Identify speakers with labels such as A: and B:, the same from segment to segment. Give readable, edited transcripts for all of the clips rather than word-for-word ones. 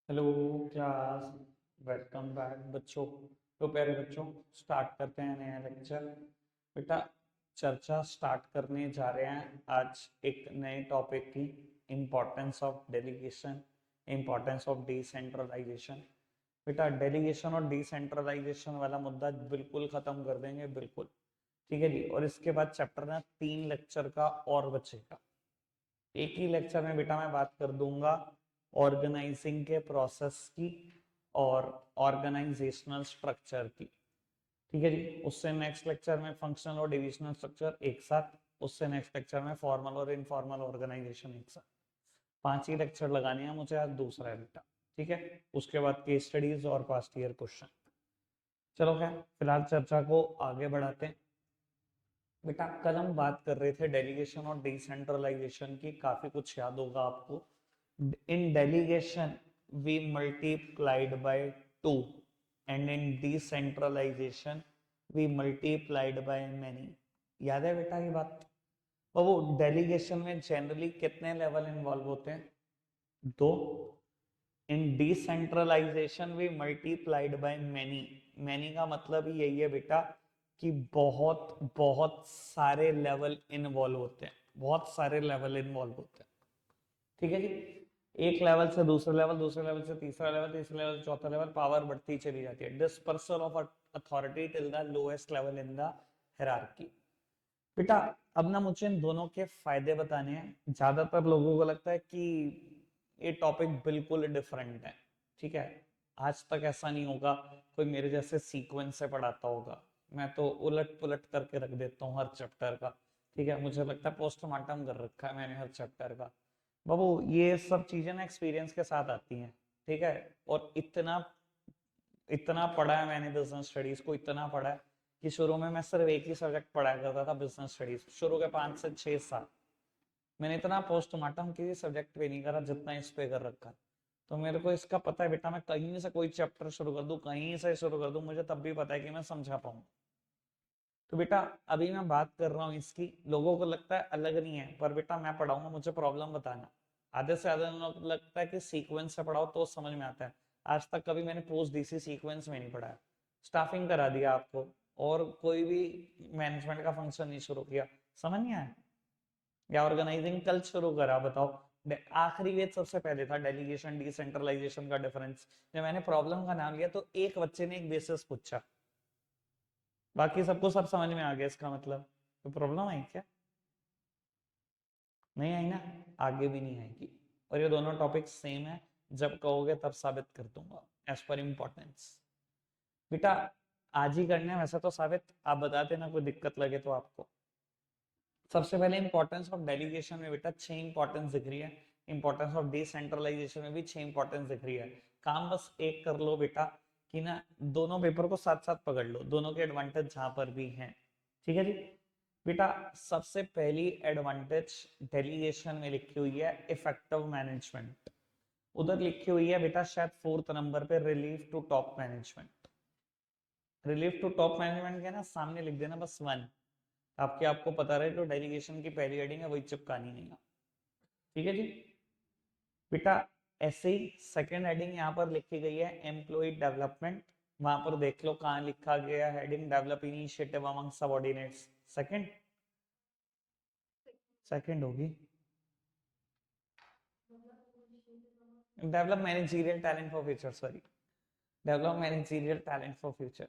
A: Hello class. Welcome back बच्चों। तो प्यारे बच्चों, स्टार्ट करते हैं नया लेक्चर। बेटा, चर्चा स्टार्ट करने जा रहे हैं आज एक नए टॉपिक की, importance of delegation, importance of decentralization. बेटा, डेलीगेशन और डिसेंट्रलाइजेशन वाला मुद्दा बिल्कुल खत्म कर देंगे, बिल्कुल। ठीक है जी। और इसके बाद चैप्टर ना 3 लेक्चर का और बचेगा। एक ही लेक्चर में बेटा मैं बात कर दूंगा ऑर्गेनाइजिंग के प्रोसेस की और ऑर्गेनाइजेशनल स्ट्रक्चर की। ठीक है जी। उससे नेक्स्ट लेक्चर में फंक्शनल और डिविजनल स्ट्रक्चर एक साथ। उससे नेक्स्ट लेक्चर में फॉर्मल और इनफॉर्मल ऑर्गेनाइजेशन एक साथ। 5 ही लेक्चर लगाने हैं मुझे, आज दूसरा है बेटा। ठीक है। उसके बाद केस स्टडीज और पास्ट ईयर क्वेश्चन। चलो खैर, फिलहाल चर्चा को आगे बढ़ाते हैं। बेटा, कल हम बात कर रहे थे डेलीगेशन और डिसेंट्रलाइजेशन की, काफी कुछ याद होगा आपको। In delegation, we multiplied by 2, and in decentralization, we multiplied by many. याद है बेटा ये बात? और वो डेलीगेशन में जनरली कितने लेवल इन्वॉल्व होते हैं? 2। In decentralisation we multiplied by many. Many का मतलब ही यही है बेटा कि बहुत बहुत सारे लेवल इन्वॉल्व होते हैं, बहुत सारे लेवल इन्वॉल्व होते हैं। ठीक है जी। एक लेवल से दूसरे लेवल, दूसरे लेवल से तीसरा लेवल, तीसरे लेवल से चौथा लेवल, पावर बढ़ती चली जाती है। Dispersal of authority till the lowest level in the hierarchy. बेटा, अब ना मुझे इन दोनों के फायदे बताने हैं। ज्यादातर लोगों को लगता है कि ये टॉपिक बिल्कुल डिफरेंट है। ठीक है। आज तक ऐसा नहीं होगा कोई मेरे जैसे सीक्वेंस से पढ़ाता होगा। मैं तो उलट पुलट करके रख देता हूँ हर चैप्टर का। ठीक है। मुझे लगता है पोस्टमार्टम कर रखा है मैंने हर चैप्टर का। बाबू, ये सब चीजें ना एक्सपीरियंस के साथ आती हैं। ठीक है। और इतना इतना पढ़ा है मैंने बिजनेस स्टडीज को, इतना पढ़ा है कि शुरू में मैं सिर्फ एक ही सब्जेक्ट पढ़ाया करता था, बिजनेस स्टडीज। शुरू के 5 से 6 साल मैंने इतना पोस्टमार्टम किसी सब्जेक्ट पे नहीं करा जितना इस पे कर रखा। तो मेरे को इसका पता है बेटा, मैं कहीं से कोई चैप्टर शुरू कर दूं, कहीं से शुरू कर दूं, मुझे तब भी पता है कि मैं समझा पाऊंगा। तो बेटा, अभी मैं बात कर रहा हूँ इसकी, लोगों को लगता है अलग नहीं है, पर बेटा मैं पढ़ाऊंगा, मुझे प्रॉब्लम बताना। आधे से ज्यादा लोगों को लगता है कि सीक्वेंस से पढ़ाओ तो समझ में आता है। आज तक कभी मैंने पोस्ट डीसी सीक्वेंस में नहीं पढ़ाया। स्टाफिंग करा दिया आपको, और कोई भी मैनेजमेंट का फंक्शन नहीं शुरू किया, समझ नहीं आया। या ऑर्गेनाइजिंग कल शुरू करा, बताओ। आखिरी वेद सबसे पहले था डेलीगेशन डिसेंट्रलाइजेशन का डिफरेंस। जब मैंने प्रॉब्लम का नाम लिया तो एक बच्चे ने एक बेसिस पूछा, बाकी सबको सब समझ में आ गया। इसका मतलब तो प्रॉब्लम आई क्या? नहीं आई ना, आगे भी नहीं आएगी। और ये दोनों टॉपिक सेम है, जब कहोगे तब साबित कर दूंगा एज पर इम्पोर्टेंस। बेटा, आज ही करना है वैसे तो साबित, आप बता देना कोई दिक्कत लगे तो आपको। सबसे पहले इंपॉर्टेंस ऑफ डेलीगेशन में बेटा 6 इंपॉर्टेंस दिख रही है। इंपॉर्टेंस ऑफ डिसेंट्रलाइजेशन में भी 6 इंपॉर्टेंस दिख रही है। काम बस एक कर लो बेटा, कि ना दोनों पेपर को साथ साथ पकड़ लो, दोनों के एडवांटेज जहां पर भी हैं। ठीक है जी। बेटा, सबसे पहली एडवांटेज डेलीगेशन में लिखी हुई है इफेक्टिव मैनेजमेंट। उधर लिखी हुई है बेटा शायद 4th नंबर पे relief to top management. Relief to top management के ना सामने लिख देना बस 1। आपको पता रहे जो डेलीगेशन की पहली हेडिंग है वही चिपकानी नहीं है। ठीक है जी। बेटा, ऐसे ही सेकंड हेडिंग यहाँ पर लिखी गई है एम्प्लॉय डेवलपमेंट। वहां पर देख लो कहाँ लिखा गया heading, develop initiative among subordinates. Second, second होगी। Develop managerial talent for future, sorry, develop managerial talent for future.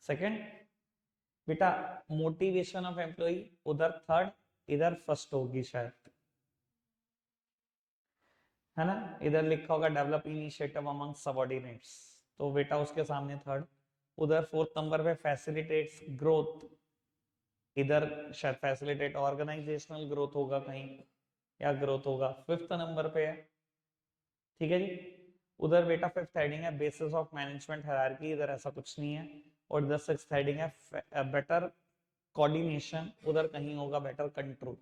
A: Second. बेटा, मोटिवेशन ऑफ एम्प्लॉय उधर थर्ड, इधर फर्स्ट होगी शायद, है ना। इधर लिखा होगा डेवलप इनिशिएटिव अमंग सबऑर्डिनेट्स, तो बेटा उसके सामने थर्ड। उधर 4th नंबर पे फैसिलिटेट्स ग्रोथ, इधर शायद फैसिलिटेट ऑर्गेनाइजेशनल ग्रोथ होगा कहीं, या ग्रोथ होगा 5th नंबर पे है। ठीक है जी। उधर बेटा 5th हेडिंग है बेसिस ऑफ मैनेजमेंट हायरार्की, इधर ऐसा कुछ नहीं है। और इधर 6th हेडिंग है बेटर कोऑर्डिनेशन, उधर कहीं होगा बेटर कंट्रोल।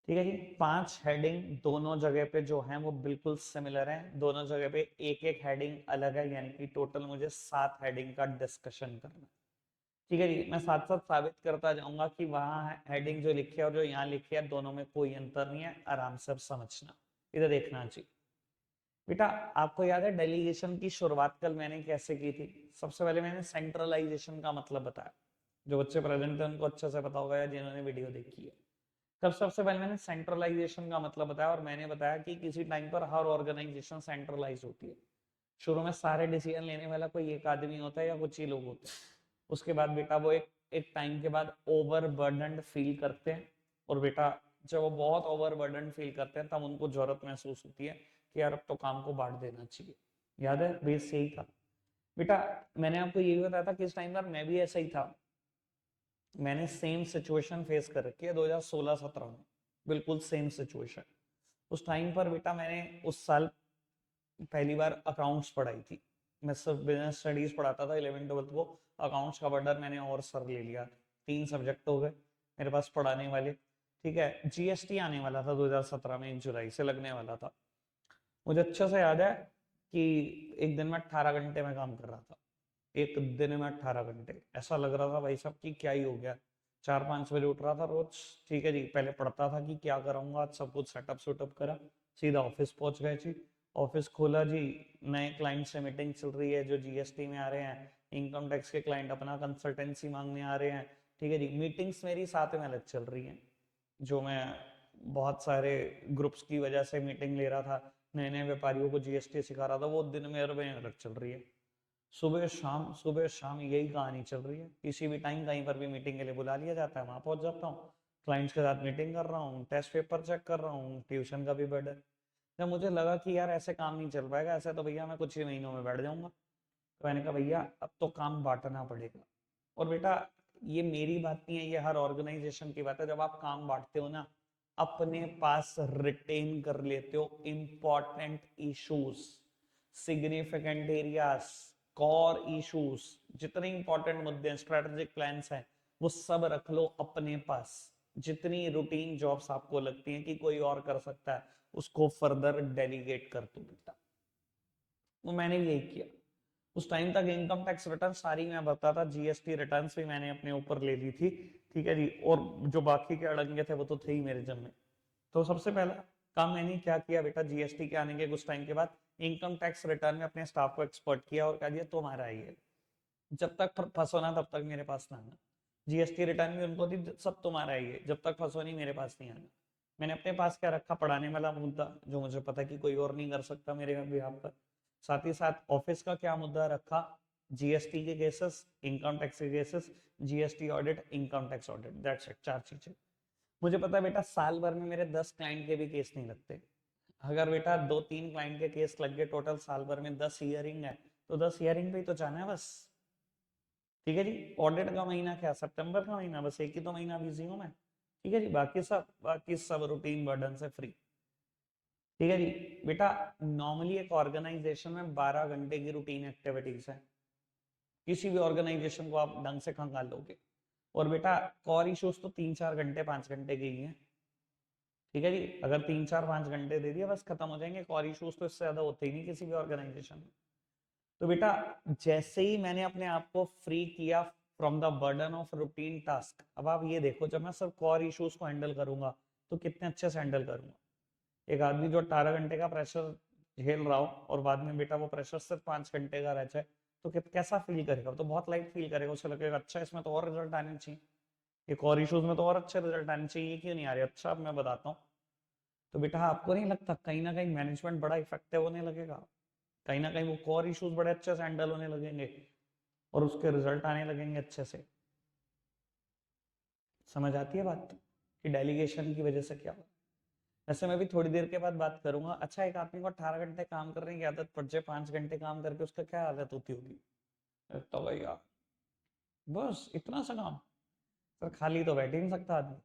A: ठीक है जी। 5 हेडिंग दोनों जगह पे जो है वो बिल्कुल सिमिलर है, दोनों जगह पे एक एक हेडिंग अलग है, यानी कि टोटल मुझे 7 हेडिंग का डिस्कशन करना है। ठीक है जी। मैं साथ साथ साबित करता जाऊंगा कि वहां हेडिंग जो लिखी है और जो यहाँ लिखी है दोनों में कोई अंतर नहीं है, आराम से अब समझना। इधर देखना जी। बेटा आपको याद है डेलीगेशन की शुरुआत कल मैंने कैसे की थी? सबसे पहले मैंने सेंट्रलाइजेशन का मतलब बताया, जो बच्चे प्रेजेंट थे उनको अच्छे से पता होगा या जिन्होंने वीडियो देखी है। तब सबसे पहले मैंने सेंट्रलाइजेशन का मतलब बताया और मैंने बताया कि किसी टाइम पर हर ऑर्गेनाइजेशन सेंट्रलाइज होती है। शुरू में सारे डिसीजन लेने वाला कोई एक आदमी होता है या कुछ ही लोग होते हैं। उसके बाद बेटा वो एक टाइम के बाद ओवरबर्डन्ड फील करते हैं, और बेटा जब वो बहुत ओवरबर्डन्ड फील करते हैं तब उनको जरूरत महसूस होती है कि यार अब तो काम को बांट देना चाहिए। याद है बेस यही था बेटा। मैंने आपको ये भी बताया था कि इस टाइम पर मैं भी ऐसा ही था। मैंने सेम सिचुएशन फेस कर रखी है 2016-17 में, बिल्कुल सेम सिचुएशन। उस टाइम पर बेटा मैंने उस साल पहली बार अकाउंट्स पढ़ाई थी। मैं सिर्फ बिजनेस स्टडीज पढ़ाता था 11th-12th को। अकाउंट्स का बर्डन मैंने और सर ले लिया। 3 सब्जेक्ट हो गए मेरे पास पढ़ाने वाले। ठीक है, जीएसटी आने वाला था 2017 में, 1 जुलाई से लगने वाला था। मुझे अच्छे से याद है कि एक दिन में 18 घंटे में काम कर रहा था। एक दिन में 18 घंटे, ऐसा लग रहा था भाई साहब कि क्या ही हो गया। 4-5 बजे उठ रहा था रोज। ठीक है जी, पहले पढ़ता था कि क्या करूंगा आज, सब कुछ सेटअप सुटअप करा, सीधा ऑफिस पहुंच गए जी। ऑफिस खोला जी, नए क्लाइंट से मीटिंग चल रही है जो जीएसटी में आ रहे हैं, इनकम टैक्स के क्लाइंट अपना कंसल्टेंसी मांगने आ रहे हैं। ठीक है जी, मीटिंग्स मेरी 7 में अलग चल रही हैं, जो मैं बहुत सारे ग्रुप्स की वजह से मीटिंग ले रहा था, नए नए व्यापारियों को जीएसटी सिखा रहा था, वो दिन में अलग चल रही है। सुबह शाम यही कहानी चल रही है। किसी भी टाइम कहीं पर भी मीटिंग के लिए बुला लिया जाता है, वहां पहुंच जाता हूँ, क्लाइंट्स के साथ मीटिंग कर रहा हूँ, टेस्ट पेपर चेक कर रहा हूँ, ट्यूशन का भी बर्डन। जब मुझे लगा कि यार ऐसे काम नहीं चल पाएगा, ऐसे तो भैया मैं कुछ ही महीनों में बैठ जाऊंगा, तो मैंने कहा भैया अब तो काम बांटना पड़ेगा। और बेटा ये मेरी बात नहीं है, ये हर ऑर्गेनाइजेशन की बात है। जब आप काम बांटते हो ना, अपने पास रिटेन कर लेते हो important issues, significant areas, core issues, जितने इंपॉर्टेंट मुद्दे हैं, स्ट्रेटेजिक प्लान्स हैं, वो सब रख लो अपने पास। जितनी रूटीन जॉब्स आपको लगती हैं कि कोई और कर सकता है, उसको फर्दर डेलीगेट कर दो बेटा। वो मैंने भी यही किया। उस टाइम तक इनकम टैक्स रिटर्न सारी मैं भरता था, जीएसटी रिटर्न भी मैंने अपने ऊपर ले ली थी। ठीक है जी, और जो बाकी के अड़ंगे थे वो तो थे ही मेरे जम में। तो सबसे पहला काम मैंने क्या किया बेटा, जीएसटी के आने के कुछ टाइम के बाद इनकम टैक्स रिटर्न में अपने स्टाफ को एक्सपर्ट किया और कह दिया तुम्हारा ये, जब तक फंसो ना तब तक मेरे पास ना आना। जीएसटी रिटर्न भी उनको दी, सब तुम्हारा ही है, जब तक फंसो नहीं मेरे पास नहीं आना। मैंने अपने पास क्या रखा, पढ़ाने वाला मुद्दा, जो मुझे पता कि कोई और नहीं कर सकता मेरे बिहाफ पर। साथ ही साथ ऑफिस का क्या मुद्दा रखा, जीएसटी के केसेस, इनकम टैक्स के cases, GST audit, income tax audit, that's it, 4 चीजें। मुझे पता है बेटा साल भर में मेरे 10 क्लाइंट के भी केस नहीं लगते। अगर बेटा 2-3 क्लाइंट के केस लग गए टोटल साल भर में, 10 हियरिंग है, तो 10 हियरिंग पे ही तो जाना है बस। ठीक है जी, ऑडिट का महीना क्या, सितंबर का महीना, बस एक ही तो महीना बिजी हूँ मैं। ठीक है जी, बाकी सब रूटीन बर्डन से फ्री। ठीक है जी बेटा, नॉर्मली एक ऑर्गेनाइजेशन में 12 घंटे की रूटीन एक्टिविटीज है। किसी भी ऑर्गेनाइजेशन को आप ढंग से खंगाल लोगे। और बेटा कोर इश्यूज तो 3-4 घंटे 5 घंटे के ही हैं। ठीक है जी, अगर 3-4-5 घंटे दे दिया बस खत्म हो जाएंगे। कोर इश्यूज तो इससे ज्यादा होते ही नहीं किसी भी ऑर्गेनाइजेशन में। तो बेटा जैसे ही मैंने अपने आप को फ्री किया from the burden of routine task, अब आप ये देखो, जब मैं सिर्फ कोर इश्यूज को हैंडल करूंगा तो कितने अच्छे से हैंडल करूंगा। एक आदमी जो 18 घंटे का प्रेशर झेल रहा हो और बाद में बेटा वो प्रेशर सिर्फ 5 घंटे का रह जाए, तो कैसा फील करेगा? तो बहुत लाइट फील करेगा, उसे लगेगा अच्छा इसमें तो और रिजल्ट आने चाहिए, एक और इश्यूज में तो और अच्छे रिजल्ट आने चाहिए, ये क्यों नहीं आ रहे? अच्छा अब मैं बताता हूँ। तो बेटा आपको नहीं लगता कहीं ना कहीं मैनेजमेंट बड़ा इफेक्टिव होने लगेगा? कहीं ना कहीं वो कोर इश्यूज बड़े अच्छे से हैंडल होने लगेंगे और उसके रिजल्ट आने लगेंगे अच्छे से। समझ आती है बात कि डेलीगेशन की वजह से क्या हुआ? ऐसे मैं भी थोड़ी देर के बाद बात करूंगा। अच्छा, एक आदमी को 18 घंटे काम करने की आदत पड़ जाए, 5 घंटे काम करके उसका क्या आदत होती होगी? तो भैया बस इतना सा काम, सर खाली तो बैठ ही नहीं सकता आदमी।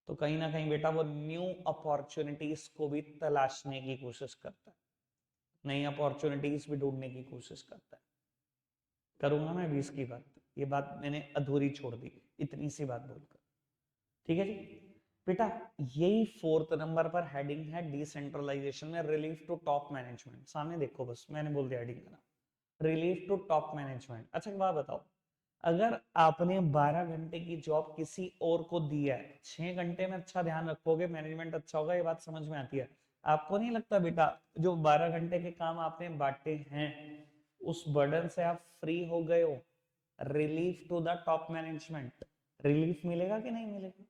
A: तो कहीं ना कहीं बेटा वो न्यू अपॉर्चुनिटीज को भी तलाशने की कोशिश करता है, नई अपॉर्चुनिटीज भी ढूंढने की कोशिश करता है। करूंगा मैं भी इसकी बात, ये बात मैंने अधूरी छोड़ दी इतनी सी बात बोलकर। ठीक है जी बेटा, यही 4th नंबर पर हेडिंग है डिसेंट्रलाइजेशन में, रिलीफ टू टॉप मैनेजमेंट। सामने देखो, बस मैंने बोल दिया हेडिंग का नाम, रिलीफ टू टॉप मैनेजमेंट। अच्छा एक बात बताओ, अगर आपने 12 घंटे की जॉब किसी और को दी है, 6 घंटे में अच्छा ध्यान रखोगे मैनेजमेंट अच्छा होगा, ये बात समझ में आती है। आपको नहीं लगता बेटा जो 12 घंटे के काम आपने बांटे हैं उस बर्डन से आप फ्री हो गए हो? Relief to the top management, relief मिलेगा कि नहीं मिलेगा?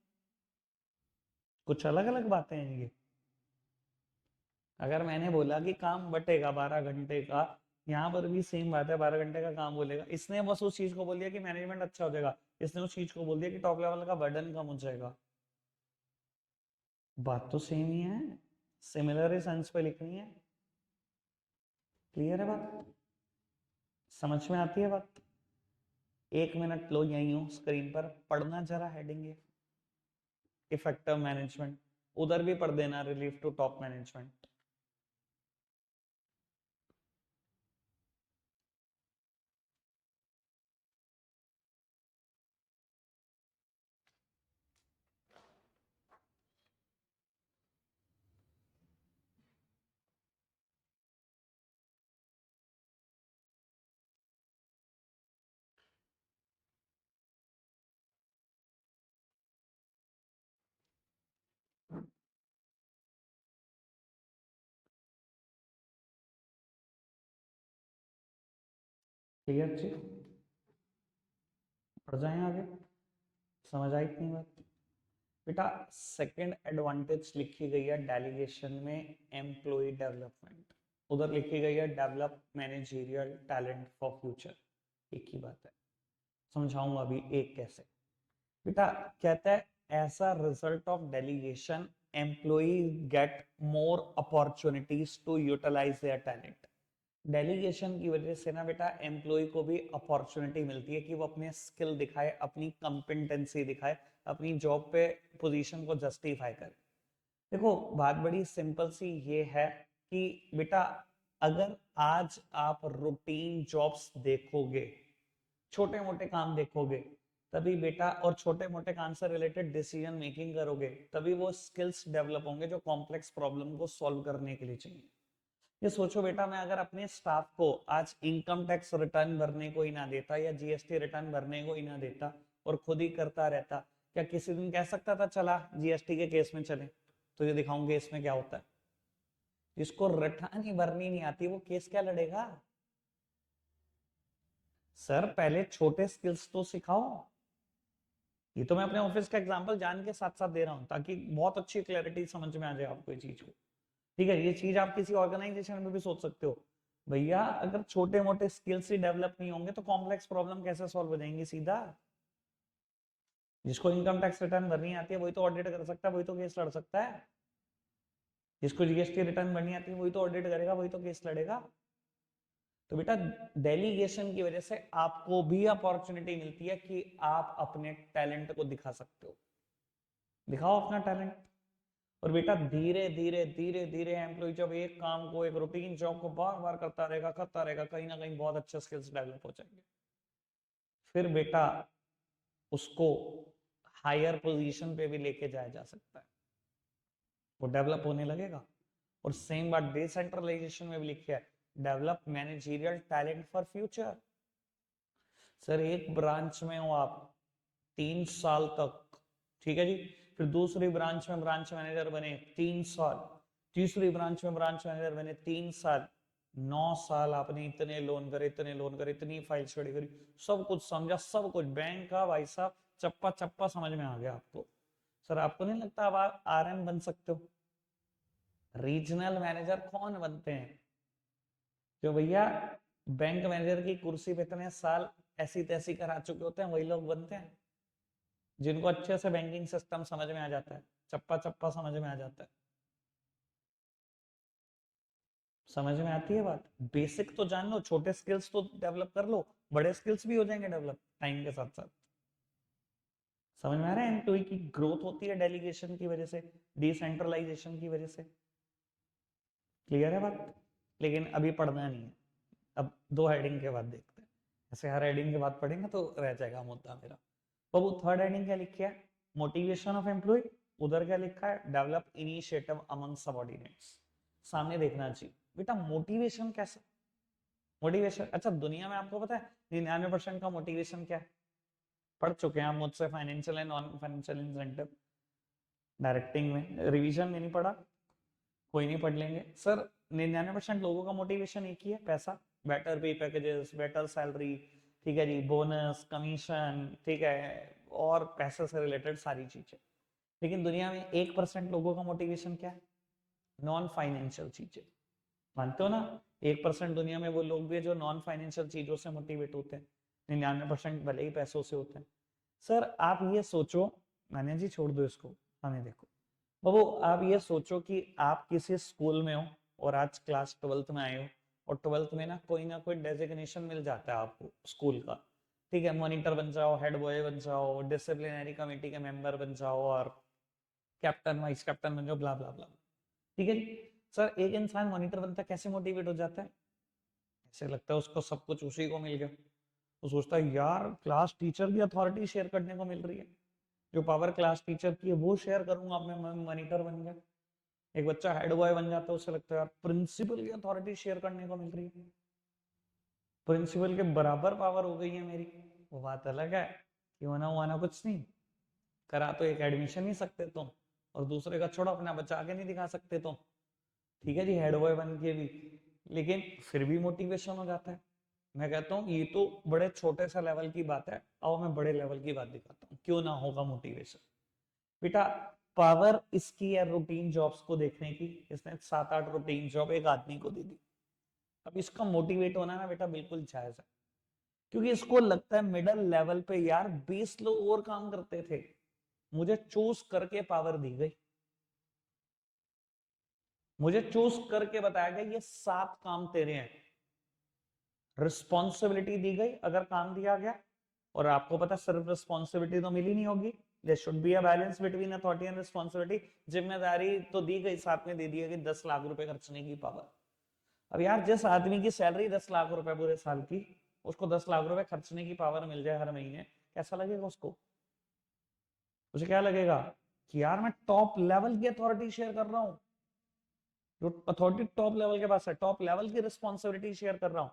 A: कुछ अलग अलग बातें हैं ये। अगर मैंने बोला कि काम बटेगा 12 घंटे का, यहाँ पर भी सेम बात है, 12 घंटे का काम बोलेगा। इसने बस उस चीज को बोल दिया कि मैनेजमेंट अच्छा हो जाएगा, इसने उस चीज को बोल दिया कि टॉप लेवल का बर्डन कम हो जाएगा। बात तो सेम ही है, सिमिलर ही सेंस पे लिखनी है। क्लियर है बात? समझ में आती है बात? 1 मिनट लो, यही हूँ स्क्रीन पर पढ़ना जरा हेडिंग है, इफेक्टिव मैनेजमेंट। उधर भी पढ़ देना, relief to top management. Clear जी? पढ़ जाए आगे, समझ आई इतनी बात? बेटा सेकंड एडवांटेज लिखी गई है डेलीगेशन में, एम्प्लॉय डेवलपमेंट। उधर लिखी गई है develop managerial talent for future. एक ही बात है, समझाऊंगा अभी एक कैसे। बेटा कहता है ऐसा result of delegation employ get more opportunities to utilize their talent. Delegation की वजह से ना बेटा एम्प्लॉय को भी अपॉर्चुनिटी मिलती है कि वो अपने स्किल दिखाए, अपनी कंपिटेंसी दिखाए, अपनी जॉब पे पोजीशन को जस्टिफाई करे। देखो बात बड़ी सिंपल सी ये है कि बेटा अगर आज आप रूटीन जॉब्स देखोगे, छोटे मोटे काम देखोगे, तभी बेटा और छोटे मोटे काम से रिलेटेड डिसीजन मेकिंग करोगे, तभी वो स्किल्स डेवलप होंगे जो कॉम्प्लेक्स प्रॉब्लम को सॉल्व करने के लिए चाहिए। ये सोचो बेटा, मैं अगर अपने स्टाफ को आज इनकम टैक्स रिटर्न भरने को ही ना देता या जीएसटी रिटर्न भरने को ही ना देता और खुद ही करता रहता, क्या किसी दिन कह सकता था चला जीएसटी के केस में चले, तो ये दिखाऊं केस में क्या होता है? जिसको रिटर्न ही भरनी नहीं आती वो केस क्या लड़ेगा? सर पहले छोटे स्किल्स तो सिखाओ। ये तो मैं अपने ऑफिस का एग्जांपल जान के साथ साथ दे रहा हूं ताकि बहुत अच्छी क्लैरिटी समझ में आ जाए आपको ये चीज को। ठीक है, ये चीज आप किसी ऑर्गेनाइजेशन में भी सोच सकते हो। भैया अगर छोटे मोटे स्किल्स ही डेवलप नहीं होंगे तो कॉम्प्लेक्स प्रॉब्लम कैसे सॉल्व हो जाएंगी? सीधा जिसको इनकम टैक्स रिटर्न भरनी आती है वही तो ऑडिट कर सकता है, वही तो केस लड़ सकता है। जिसको जीएसटी रिटर्न भरनी आती है वही तो ऑडिट करेगा, वही तो केस लड़ेगा। तो बेटा डेलीगेशन की वजह से आपको भी अपॉर्चुनिटी मिलती है कि आप अपने टैलेंट को दिखा सकते हो। दिखाओ अपना टैलेंट। और बेटा धीरे धीरे धीरे धीरे एम्प्लॉय जब एक काम को, एक रूटीन जॉब को बार बार करता रहेगा, कहीं ना कहीं बहुत अच्छे स्किल्स डेवलप हो जाएंगे। फिर बेटा उसको हायर पोजीशन पे भी लेके जाया जा सकता है, वो डेवलप होने लगेगा। और सेम बात डिसेंट्रलाइजेशन में भी लिखा है, develop managerial talent for future. Sir एक ब्रांच में हो आप 3 साल तक, ठीक है जी, फिर दूसरी ब्रांच में ब्रांच मैनेजर बने 3 साल, तीसरी ब्रांच में ब्रांच मैनेजर बने 3 साल, 9 साल आपने इतने लोन करे, इतने लोन करे, इतनी फाइल स्टडी करी, सब कुछ समझा, सब कुछ बैंक का भाई साहब चप्पा चप्पा समझ में आ गया आपको। सर आपको नहीं लगता अब आप आरएम बन सकते हो? रीजनल मैनेजर कौन बनते हैं? जो भैया बैंक मैनेजर की कुर्सी पे इतने साल ऐसी तैसी करा चुके होते हैं, वही लोग बनते हैं जिनको अच्छे से बैंकिंग सिस्टम समझ में आ जाता है, चप्पा चप्पा समझ में आ जाता है। समझ में आती है बात? बेसिक तो जान लो, छोटे स्किल्स तो डेवलप कर लो, बड़े स्किल्स भी हो जाएंगे डेवलप टाइम के साथ साथ। समझ में आ रहा है? एम्प्लॉय की ग्रोथ होती है डेलीगेशन की वजह से, डिसेंट्रलाइजेशन की वजह से। क्लियर है बात? लेकिन अभी पढ़ना नहीं है, अब 2 हेडिंग के बाद देखते हैं। ऐसे हर हेडिंग के बाद पढ़ेंगे तो रह जाएगा मुद्दा मेरा। तो वो थर्ड हेडिंग क्या लिखी है? Motivation of employ. उधर क्या लिखा है? Develop initiative among subordinates. सामने देखना चाहिए बेटा मोटिवेशन कैसे। मोटिवेशन, अच्छा दुनिया में आपको पता है 99% का मोटिवेशन क्या है? पढ़ चुके हैं आप मुझसे financial and non financial incentive directing में, रिवीजन में नहीं पढ़ा? कोई नहीं पढ़ लेंगे सर। 99% लोगों का मोटिवेशन एक ही है, पैसा, बेटर पे पैकेजेस, बेटर सैलरी, ठीक है जी, बोनस, कमीशन, ठीक है, और पैसे से रिलेटेड सारी चीजें। लेकिन दुनिया में 1% लोगों का मोटिवेशन क्या है? नॉन फाइनेंशियल चीजें। मानते हो ना? 1% दुनिया में वो लोग भी है जो नॉन फाइनेंशियल चीजों से मोटिवेट होते हैं, 99% भले ही पैसों से होते हैं। सर आप ये सोचो, मैंने जी छोड़ दो इसको, हमें देखो बाबू, आप ये सोचो कि आप किसी स्कूल में हो और आज क्लास 12th में आए हो, और 12th में ना कोई डेजिग्नेशन मिल जाता है आपको स्कूल का, ठीक है, मॉनिटर बन जाओ, हेड बॉय बन जाओ, डिसिप्लिनरी कमेटी के मेंबर बन जाओ, और कैप्टन वाइस कैप्टन बन जाओ, ब्ला ब्ला ब्ला, ठीक है जी। सर एक इंसान मॉनिटर बनता है, कैसे मोटिवेट हो जाता है? ऐसे लगता है उसको सब कुछ उसी को मिल गया, वो सोचता है यार क्लास टीचर की अथॉरिटी शेयर करने को मिल रही है, जो पावर क्लास टीचर की है वो शेयर करूंगा, अब मैं मॉनिटर बन गया। एक बच्चा हेड बॉय बन जाता है, उसे लगता है यार प्रिंसिपल की अथॉरिटी शेयर करने को मिल रही है, प्रिंसिपल के बराबर पावर हो गई है मेरी। वो बात अलग है कि होना वाना कुछ नहीं, करा तो एक एडमिशन नहीं सकते तुम, और दूसरे का छोड़ो अपना बच्चा आगे नहीं दिखा सकते तुम, ठीक है जी, हेड बॉय बन के भी, लेकिन फिर भी मोटिवेशन हो जाता है। मैं कहता हूँ ये तो बड़े छोटे सा लेवल की बात है, अब मैं बड़े लेवल की बात दिखाता हूँ, क्यों ना होगा मोटिवेशन। बेटा पावर इसकी है रूटीन जॉब्स को देखने की, इसने 7-8 रूटीन जॉब एक आदमी को दे दी। अब इसका मोटिवेट होना ना बेटा बिल्कुल जायज है, क्योंकि इसको लगता है मिडिल लेवल पे यार 20 लोग और काम करते थे, मुझे चूज करके पावर दी गई, मुझे चूज करके बताया गया ये 7 काम तेरे हैं, रिस्पॉन्सिबिलिटी दी गई अगर काम दिया गया, और आपको पता सिर्फ रिस्पॉन्सिबिलिटी तो मिली नहीं होगी, there should be a balance between authority and responsibility. जिम्मेदारी तो दी गई, साथ में दे दिया कि 10 लाख रुपए खर्चने की पावर। अब यार जिस आदमी की सैलरी 10 लाख रुपए पूरे साल की, उसको 10 लाख रुपए खर्चने की पावर मिल जाए हर महीने, कैसा लगेगा उसको? उसे क्या लगेगा कि यार मैं टॉप लेवल की अथॉरिटी शेयर कर रहा हूं, जो अथॉरिटी टॉप लेवल के पास है, टॉप लेवल की रिस्पॉन्सिबिलिटी शेयर कर रहा हूं।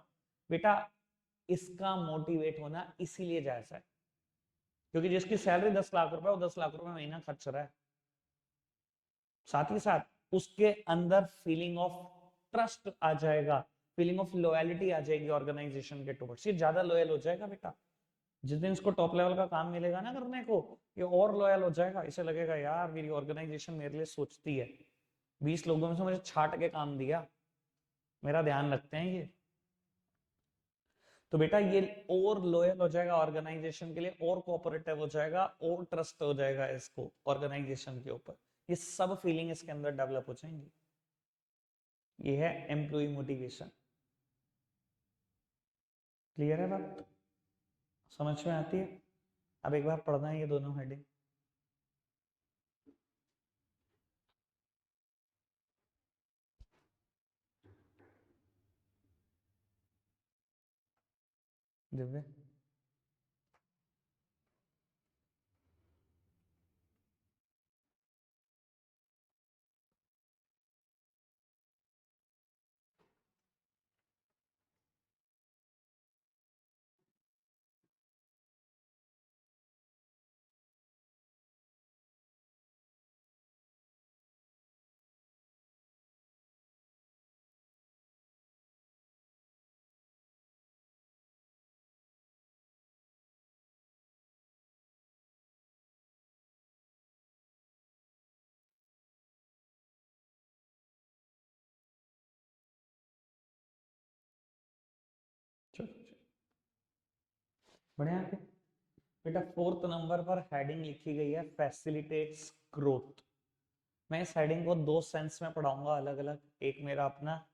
A: बेटा इसका मोटिवेट होना इसीलिए जायज है, क्योंकि जिसकी सैलरी 10 लाख रुपए, वो 10 लाख रुपए महीना खर्च रहा है, साथ ही साथ उसके अंदर फीलिंग ऑफ ट्रस्ट आ जाएगा, फीलिंग ऑफ लॉयलिटी आ जाएगी ऑर्गेनाइजेशन के टुवर्ड्स, ये ज्यादा लॉयल हो जाएगा बेटा। जिस दिन इसको टॉप लेवल का काम मिलेगा ना करने को, ये और लॉयल हो जाएगा, इसे लगेगा यार मेरी ऑर्गेनाइजेशन मेरे लिए सोचती है, 20 लोगों में से मुझे छाट के काम दिया, मेरा ध्यान रखते हैं ये। तो बेटा ये और लॉयल हो जाएगा ऑर्गेनाइजेशन के लिए, और कोऑपरेटिव हो जाएगा, और ट्रस्ट हो जाएगा इसको ऑर्गेनाइजेशन के ऊपर, ये सब फीलिंग इसके अंदर डेवलप हो जाएंगी। ये है एम्प्लॉय मोटिवेशन। क्लियर है बात? समझ में आती है? अब एक बार पढ़ना है ये दोनों हेडिंग। दिव्य चलो चलो, बढ़िया है। बेटा 4th नंबर पर हेडिंग लिखी गई है फैसिलिटेट्स ग्रोथ। मैं इस हेडिंग को दो सेंस में पढ़ाऊंगा अलग अलग, एक मेरा अपना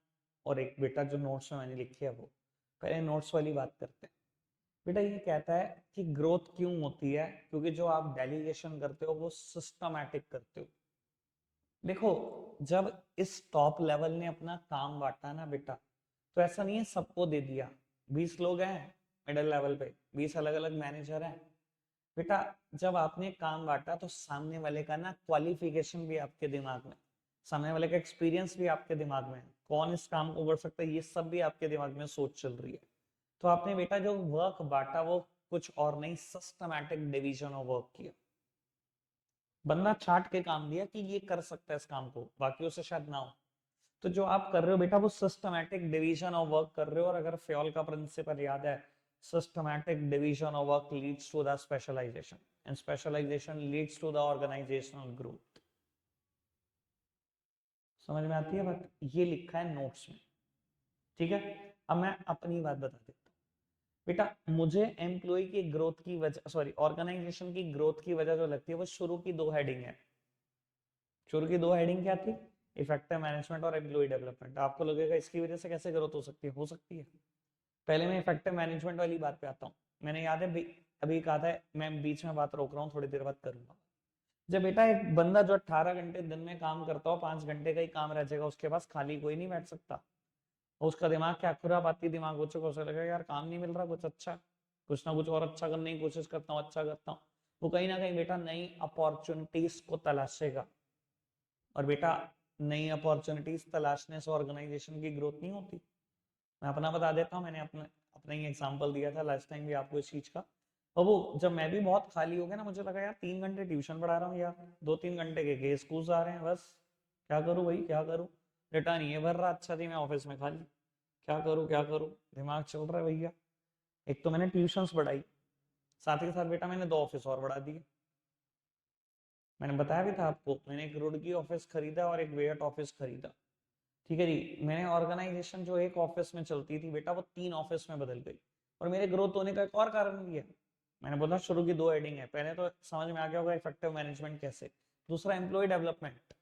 A: और एक बेटा जो नोट्स में मैंने लिखी है वो। पहले नोट्स वाली बात करते हैं। बेटा ये कहता है कि ग्रोथ क्यों होती है, क्योंकि जो आप डेलीगेशन करते हो वो सिस्टमैटिक करते हो। देखो जब इस टॉप लेवल ने अपना काम बांटा ना बेटा, तो ऐसा नहीं है सबको दे दिया, 20 लोग हैं मिडिल लेवल पे, 20 अलग अलग मैनेजर हैं। बेटा जब आपने काम बांटा तो सामने वाले का ना क्वालिफिकेशन भी आपके दिमाग में, सामने वाले का एक्सपीरियंस भी आपके दिमाग में, कौन इस काम को कर सकता है ये सब भी आपके दिमाग में सोच चल रही है। तो आपने बेटा जो वर्क बांटा वो कुछ और नहीं, सिस्टमैटिक डिवीजन ऑफ वर्क किया। बंदा छाट के काम दिया कि ये कर सकता है इस काम को, बाकी उसे शायद ना हो, तो जो आप कर रहे हो बेटा वो सिस्टमैटिक डिवीजन ऑफ वर्क कर रहे हो, और अगर फ्योल का प्रिंसिपल याद है, systematic division of work leads to the specialization and specialization leads to the organizational growth. समझ में आती है बात? ये लिखा है नोट्स में, ठीक है। अब मैं अपनी बात बता देता हूँ बेटा। मुझे एम्प्लॉय की ग्रोथ की वजह, सॉरी ऑर्गेनाइजेशन की ग्रोथ की वजह जो लगती है वो शुरू की दो हेडिंग है। शुरू की दो हेडिंग क्या थी? इफेक्टिव मैनेजमेंट और एम्प्लॉय डेवलपमेंट। आपको लगेगा इसकी वजह से कैसे ग्रोथ हो सकती है? हो सकती है। पहले मैं इफेक्टिव मैनेजमेंट वाली बात पे आता हूँ। मैंने याद है अभी कहा था, मैं बीच में बात रोक रहा हूँ, थोड़ी देर बाद करूंगा। जब बेटा एक बंदा जो 18 घंटे दिन में काम करता हो, 5 घंटे का ही काम रह जाएगा उसके पास, खाली कोई नहीं बैठ सकता। उसका दिमाग क्या खुरापाती दिमाग हो चुका, उसे लगेगा यार काम नहीं मिल रहा कुछ अच्छा, कुछ ना कुछ और अच्छा करने की कोशिश करता हूँ, अच्छा करता हूँ। वो कहीं ना कहीं बेटा नई अपॉर्चुनिटीज को तलाशेगा। और बेटा नई अपॉर्चुनिटीज तलाशने से ऑर्गेनाइजेशन की ग्रोथ नहीं होती। मैं अपना बता देता हूँ, मैंने अपने अपना ही एग्जांपल दिया था लास्ट टाइम भी आपको इस चीज का। और वो जब मैं भी बहुत खाली हो गया ना, मुझे लगा यार 3 घंटे ट्यूशन पढ़ा रहा हूँ यार, 2-3 घंटे के केस कूस आ रहे हैं, बस क्या करूँ भाई क्या करूँ, रिटर्न ये भर रहा, अच्छा थी मैं ऑफिस में खाली, क्या करूँ क्या करूँ, दिमाग चल रहा है भैया। एक तो मैंने ट्यूशंस बढ़ाई, साथ ही साथ बेटा मैंने 2 ऑफिस और बढ़ा दिए। मैंने बताया भी था आपको, मैंने एक रुड़की ऑफिस खरीदा और एक वेट ऑफिस खरीदा, ठीक है जी। मैंने ऑर्गेनाइजेशन जो एक ऑफिस में चलती थी बेटा वो 3 ऑफिस में बदल गई। और मेरे ग्रोथ होने का एक और कारण भी है। मैंने बोला शुरू की 2 हेडिंग है, पहले तो समझ में आ गया होगा इफेक्टिव मैनेजमेंट कैसे। दूसरा एम्प्लॉय डेवलपमेंट।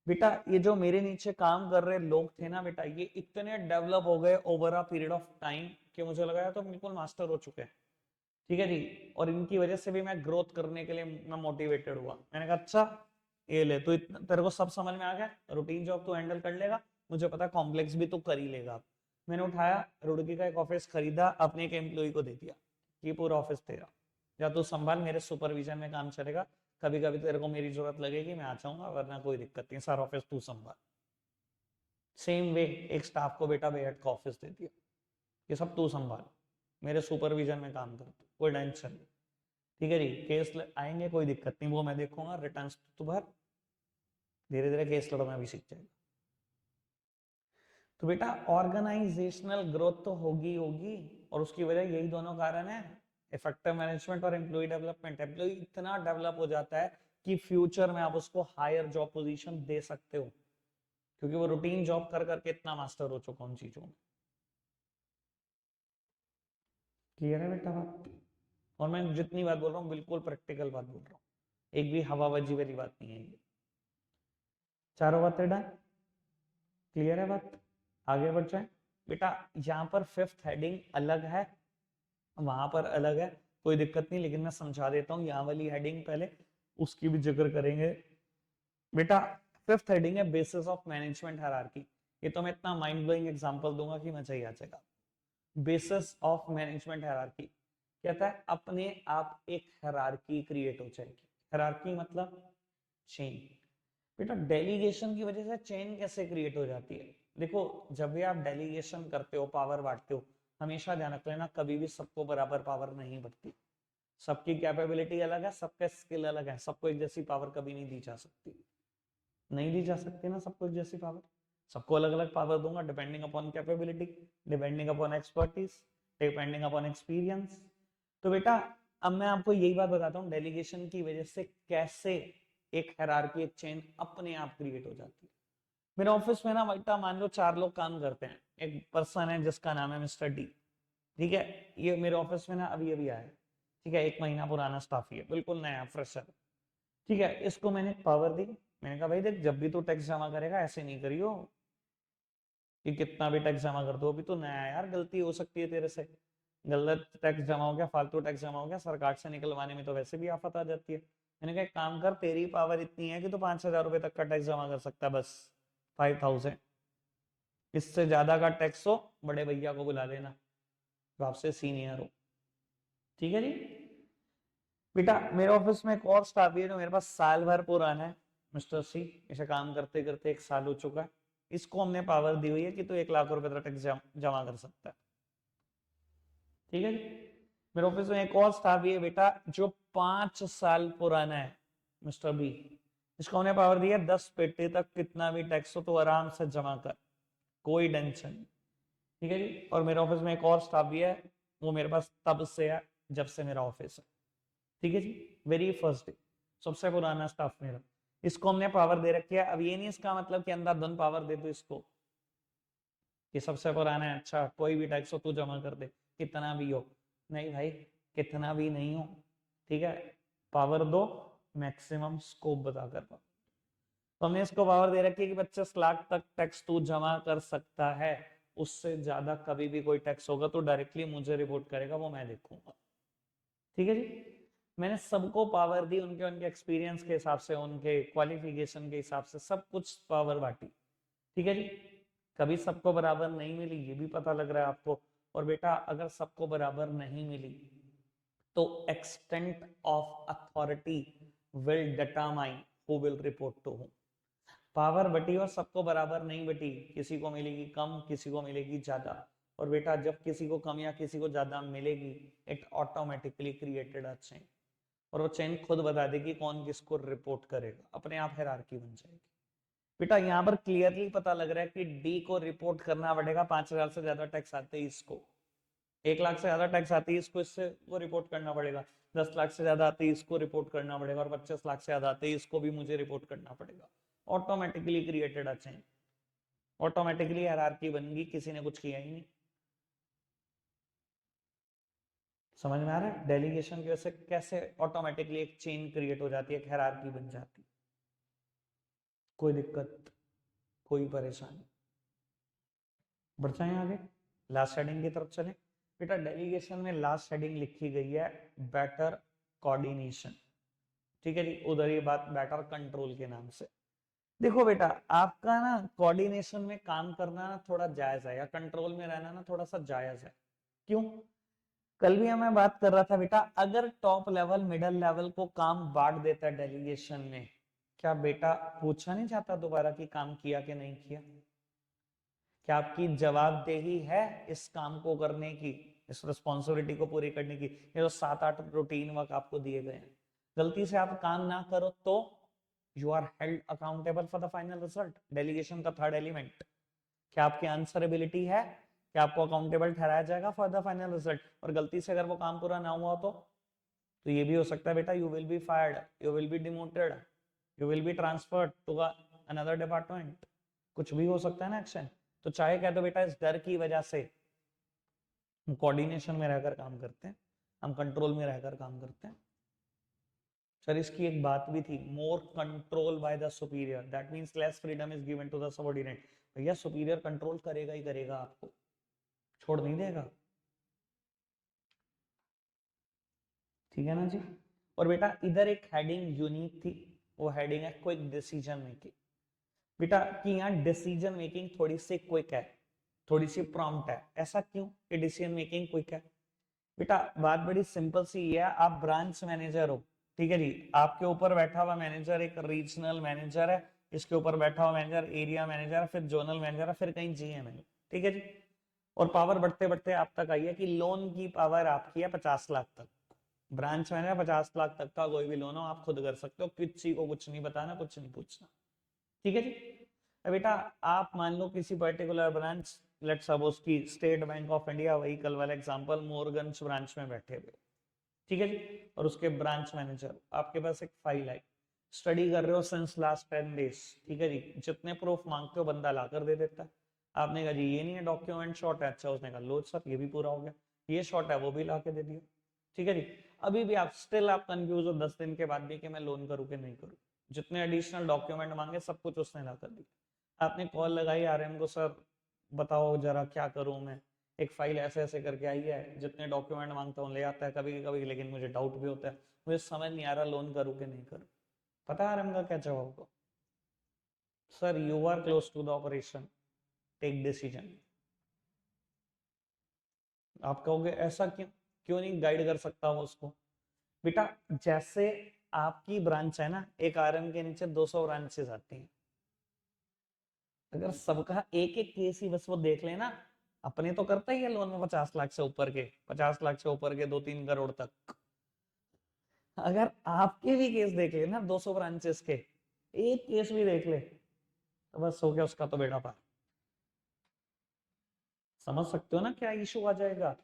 A: बेटा ये जो मेरे नीचे काम कर रहे लोग थे ना बेटा, ये इतने डेवलप हो गए over a period of time कि मुझे लगा तो बिल्कुल मास्टर हो चुके हैं, ठीक है जी। और इनकी वजह से भी मैं ग्रोथ करने के लिए मैं मोटिवेटेड हुआ। मैंने कहा अच्छा ये ले, तो इतना तेरे को सब समझ में आ गया, रूटीन जॉब तो हैंडल कर लेगा, मुझे पता कॉम्प्लेक्स भी तो कर ही लेगा। मैंने उठाया रुड़की का एक ऑफिस खरीदा, अपने एक एम्प्लॉय को दे दिया, ये पूरा ऑफिस तेरा, या तू संभाल, मेरे सुपरविजन में काम चलेगा, कभी कभी तेरे को मेरी जरूरत लगेगी मैं आ जाऊंगा, वरना कोई दिक्कत नहीं, सारा ऑफिस तू संभाल। सेम वे एक स्टाफ को बेटा बेहद का ऑफिस दे दिया, ये सब तू संभाल, मेरे सुपरविजन में काम कर, कोई टेंशन नहीं, ठीक है जी। केस आएंगे कोई दिक्कत नहीं, वो मैं देखूंगा, रिटर्न तू भर, धीरे धीरे केस लड़ना भी सीख जाएगा। तो बेटा ऑर्गेनाइजेशनल ग्रोथ तो होगी होगी, और उसकी वजह यही दोनों कारण है, इफेक्टिव मैनेजमेंट और एम्प्लॉय डेवलपमेंट। एम्प्लॉय इतना डेवलप हो जाता है कि फ्यूचर में आप उसको हायर जॉब पोजीशन दे सकते हो, क्योंकि वो रूटीन जॉब कर करके इतना मास्टर हो चुका उन चीजों में। क्लियर है बेटा बात? और मैं जितनी बात बोल रहा हूँ बिल्कुल प्रैक्टिकल बात बोल रहा हूँ, एक भी हवाबाजी वाली बात नहीं है ये। चारों बातें डन? क्लियर है बात? आगे बढ़ जाए बेटा। यहाँ पर 5th हेडिंग अलग है, वहां पर अलग है, कोई दिक्कत नहीं, लेकिन मैं समझा देता हूँ यहाँ वाली हेडिंग पहले, उसकी भी जिक्र करेंगे बेटा। 5th हेडिंग है बेसिस ऑफ मैनेजमेंट हायरार्की। ये तो मैं इतना माइंड ब्लोइंग एग्जांपल दूंगा कि मजा ही आ जाएगा। बेसिस ऑफ मैनेजमेंट हायरार्की कहता है अपने आप एक हायरार्की क्रिएट हो जाएगी। हायरार्की मतलब चेन। बेटा डेलीगेशन की वजह से चेन कैसे क्रिएट हो जाती है? देखो जब भी आप डेलीगेशन करते हो, पावर बांटते हो, हमेशा ध्यान रख लेना कभी भी सबको बराबर पावर नहीं बढ़ती। सबकी कैपेबिलिटी अलग है, सबका स्किल अलग है, सबको एक जैसी पावर कभी नहीं दी जा सकती, नहीं दी जा सकती ना सबको एक जैसी पावर। सबको अलग अलग पावर दूंगा depending upon capability, depending upon expertise, depending upon experience. तो बेटा अब मैं आपको यही बात बताता हूँ डेलीगेशन की वजह से कैसे एक हायरार्की, एक चेन अपने आप क्रिएट हो जाती है। मेरे ऑफिस में ना बेटा मान लो 4 लोग काम करते हैं, एक पर्सन है जिसका नाम है मिस्टर डी, ठीक है। ये मेरे ऑफिस में ना अभी अभी आया है, ठीक है, 1 महीना पुराना स्टाफ ही है, बिल्कुल नया फ्रेशर, ठीक है। इसको मैंने पावर दी, मैंने कहा भाई देख जब भी तू टैक्स जमा करेगा ऐसे नहीं करियो कि कितना भी टैक्स जमा कर दो, अभी तो नया है यार, गलती हो सकती है तेरे से, गलत टैक्स जमा हो गया, फालतू टैक्स जमा हो गया, सरकार से निकलवाने में तो वैसे भी आफत आ जाती है। मैंने कहा एक काम कर, तेरी पावर इतनी है कि तू 5,000 रुपए तक का टैक्स जमा कर सकता है, बस 5,000। इससे ज्यादा का टैक्स हो बड़े भैया को बुला लेना जो आपसे सीनियर हो, ठीक है जी। बेटा मेरे ऑफिस में एक और स्टाफ है जो मेरे पास साल भर पुराना है, मिस्टर सी, इसे काम करते करते 1 साल हो चुका है। इसको हमने पावर दी हुई है कि तू 1 लाख रुपए तक टैक्स जमा कर सकता है, ठीक है जी। मेरे ऑफिस में एक और स्टाफ भी है बेटा जो 5 साल पुराना है, मिस्टर बी। इसको हमने पावर दी है 10 पेटी तक कितना भी टैक्स हो तो आराम से जमा कर, कोई टेंशन नहीं, ठीक है जी। और मेरे ऑफिस में एक और स्टाफ भी है, वो मेरे पास तब से है जब से मेरा ऑफिस है, ठीक है जी। वेरी फर्स्ट डे, सबसे पुराना स्टाफ मेरा। इसको हमने पावर दे रखी है। अब ये नहीं इसका मतलब कि अंधाधुंध पावर दे दो इसको, ये सबसे पुराना है, अच्छा कोई भी टैक्स हो तू जमा कर दे, कितना भी हो। नहीं भाई, कितना भी नहीं हो, ठीक है, पावर दो, मैक्सिमम स्कोप बता कर पाओ। तो हमने इसको पावर दे रखी है कि 25 लाख तक टैक्स तू जमा कर सकता है, उससे ज्यादा कभी भी कोई टैक्स होगा तो डायरेक्टली मुझे रिपोर्ट करेगा, वो मैं देखूंगा, ठीक है जी। मैंने सबको पावर दी, उनके उनके एक्सपीरियंस के हिसाब से, उनके क्वालिफिकेशन के हिसाब से सब कुछ पावर बांटी, ठीक है जी। कभी सबको बराबर नहीं मिली, ये भी पता लग रहा है आपको। और बेटा अगर सबको बराबर नहीं मिली तो extent of authority will determine who will report to whom. Power बटी और सबको बराबर नहीं बटी, किसी को मिलेगी कम, किसी को मिलेगी ज्यादा। और बेटा जब किसी को कम या किसी को ज्यादा मिलेगी, it automatically created a chain, और वो चेन खुद बता देगी कौन किसको रिपोर्ट करेगा, अपने आप हायरार्की बन जाएगी। बेटा यहाँ पर क्लियरली पता लग रहा है कि डी को रिपोर्ट करना पड़ेगा, 5,000 से ज्यादा टैक्स आते ही इसको, 1 लाख से ज्यादा टैक्स आती है इसको, इससे वो रिपोर्ट करना पड़ेगा। 10 लाख से ज्यादा आती है इसको रिपोर्ट करना पड़ेगा, और 25 लाख से ज्यादा आते ही इसको भी मुझे रिपोर्ट करना पड़ेगा। Automatically created a chain, automatically hierarchy बन गई, किसी ने कुछ किया ही नहीं। समझ में आ रहा है डेलीगेशन की वजह से कैसे ऑटोमेटिकली एक चेन क्रिएट हो जाती है, एक हायरार्की बन जाती है। कोई दिक्कत, कोई परेशानी। बढ़ जाए आगे, लास्ट हेडिंग की तरफ चले। बेटा डेलीगेशन में लास्ट हेडिंग लिखी गई है बेटर कोऑर्डिनेशन, ठीक है जी। उधर ये बात बेटर कंट्रोल के नाम से। देखो बेटा आपका ना कोऑर्डिनेशन में काम करना ना थोड़ा जायज है, या कंट्रोल में रहना ना थोड़ा सा जायज है। क्यों? कल भी हमें बात कर रहा था बेटा, अगर टॉप लेवल मिडिल लेवल को काम बांट देता है डेलीगेशन में, क्या बेटा पूछा नहीं जाता दोबारा कि काम किया कि नहीं किया? क्या आपकी जवाबदेही है इस काम को करने की, इस रिस्पॉन्सिबिलिटी को पूरी करने की? ये जो 7-8 रूटीन वर्क आपको दिए गए हैं, गलती से आप काम ना करो तो you are held accountable for the final result. Delegation का थर्ड एलिमेंट, क्या आपकी आंसरेबिलिटी है, क्या आपको अकाउंटेबल ठहराया जाएगा फॉर द फाइनल रिजल्ट। और गलती से अगर वो काम पूरा ना हुआ तो ये भी हो सकता है बेटा, you will be fired, you will be demoted, you will be transferred to another department, कुछ भी हो सकता है ना एक्शन। तो चाहे क्या, तो बेटा इस डर की वजह से हम कोऑर्डिनेशन में रहकर काम करते हैं, हम कंट्रोल में रहकर काम करते हैं। सर इसकी एक बात भी थी, more control by the superior that means less freedom is given to the subordinate. भैया सुपीरियर कंट्रोल करेगा ही करेगा, आपको छोड़ नहीं देगा, ठीक है ना जी। और बेटा इधर एक हेडिंग यूनिक थी, वो हेडिंग है क्विक डिसीजन मेकिंग। बेटा कि यहाँ डिसीजन मेकिंग थोड़ी सी क्विक है, थोड़ी सी प्रॉम्प्ट है। ऐसा क्यों कि डिसीजन मेकिंग क्विक है? बेटा बात बड़ी सिंपल सी है, आप ब्रांच मैनेजर हो, ठीक है जी। आपके ऊपर बैठा हुआ मैनेजर एक रीजनल मैनेजर है, इसके ऊपर बैठा हुआ मैनेजर एरिया मैनेजर है, फिर जोनल मैनेजर है, फिर कहीं जीएम है, ठीक है जी। और पावर बढ़ते बढ़ते आप तक आई है कि लोन की पावर आपकी है 50 लाख तक। ब्रांच मैनेजर 50 लाख तक का कोई भी लोन हो आप खुद कर सकते हो, किसी को कुछ नहीं बताना, कुछ नहीं पूछना, ठीक है जी। अब बेटा आप मान लो किसी पर्टिकुलर ब्रांच, लेट्स सपोज की स्टेट बैंक ऑफ इंडिया, वही कल वाला एग्जांपल, मोरगंज ब्रांच में बैठे हुए, ठीक है जी। और उसके ब्रांच मैनेजर, आपके पास एक फाइल है, स्टडी कर रहे हो सिंस लास्ट 10 डेज, ठीक है जी। जितने प्रूफ मांगते हो बंदा ला कर दे देता है। आपने कहा जी ये नहीं है डॉक्यूमेंट शॉर्ट है, अच्छा उसने कहा लो सर ये भी पूरा हो गया, ये शॉर्ट है वो भी ला के दे दिया, ठीक है जी। अभी भी आप स्टिल आप कंफ्यूज हो 10 दिन के बाद भी कि मैं लोन करूँ कि नहीं करूँ। जितने एडिशनल डॉक्यूमेंट मांगे सब कुछ उसने ला कर दिया। आपने कॉल लगाई आरएम को, सर बताओ जरा क्या करूं मैं, एक फाइल ऐसे ऐसे करके आई है, जितने डॉक्यूमेंट मांगता हूँ ले आता है कभी कभी, लेकिन मुझे डाउट भी होता है, मुझे समझ नहीं आ रहा लोन करूँ कि नहीं करूँ। पता है आरएम का क्या जवाब होगा? Sir you are close to the operation, take decision. आप कहोगे ऐसा क्यों, क्यों नहीं गाइड कर सकता वो उसको? बेटा जैसे आपकी ब्रांच है ना, एक आरएम के नीचे 200 ब्रांचेस आती हैं, अगर सबका एक एक केस ही बस वो देख लेना, अपने तो करता ही है लोन में 50 लाख से ऊपर के, 50 लाख से ऊपर के 2-3 करोड़ तक, अगर आपके भी केस देख ले ना 200 ब्रांचेस के, एक केस भी देख ले तो बस हो गया उसका तो बेड़ा पार। समझ सकते हो ना क्या इशू आ जाएगा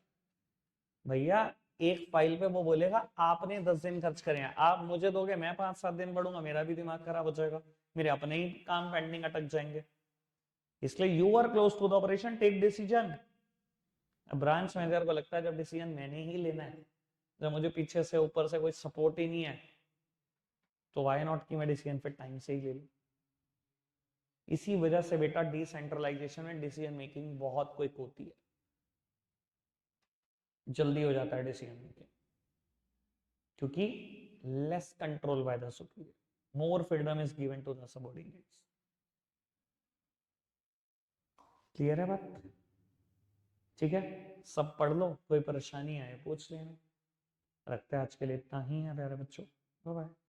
A: भैया। एक फाइल पे वो बोलेगा आपने 10 दिन खर्च करे हैं, आप मुझे दोगे, मैं 5-7 दिन पढ़ूंगा, मेरा भी दिमाग खराब हो जाएगा, मेरे अपने ही काम पेंडिंग अटक जाएंगे। इसलिए you are close to the operation, take decision. Branch manager को लगता है जब डिसीजन मैंने ही लेना है, जब मुझे पीछे से ऊपर से कोई सपोर्ट ही नहीं है, तो वाई नॉट कि मैं डिसीजन फिर टाइम से ही ले लूं। इसी वजह से बेटा डिसेंट्रलाइजेशन में डिसीजन मेकिंग बहुत क्विक होती है, जल्दी हो जाता है डिसीजन मेकिंग, क्योंकि less control by the superior, more freedom is given to the subordinates. Clear है बात? ठीक है, सब पढ़ लो, कोई परेशानी आए पूछ लेना। रखते हैं आज के लिए इतना ही है प्यारे बच्चों, बाय बाय।